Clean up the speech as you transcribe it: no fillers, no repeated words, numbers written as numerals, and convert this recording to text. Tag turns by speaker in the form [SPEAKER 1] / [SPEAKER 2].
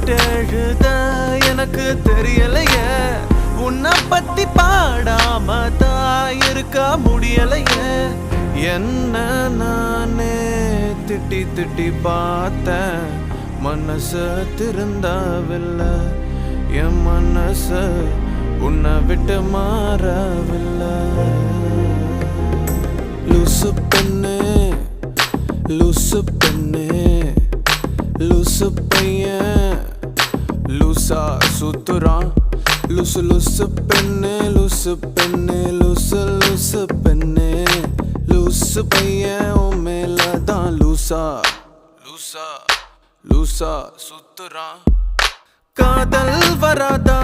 [SPEAKER 1] பாட்டு எழுத எனக்கு தெரியலையே, உன்னை பத்தி பாடாம தான் இருக்க முடியலையே. என்ன நானே திட்டி திட்டி பார்த்தேன், மனசு திருந்தவில்லை. என் மனசு உன்னை விட்டு மாறவில்லை. லூசு பெண்ணே லூசு பெண்ணே, லூசு பையன் லூசா சுத்துறான். லூசு லூசு பெண்ணே லூசு பெண்ணே லூசு லூசு பெண்ணே, லூசு பையன் உன் மேலதான் லூசா லூசா லூசா சுத்துறான். காதல் வராதா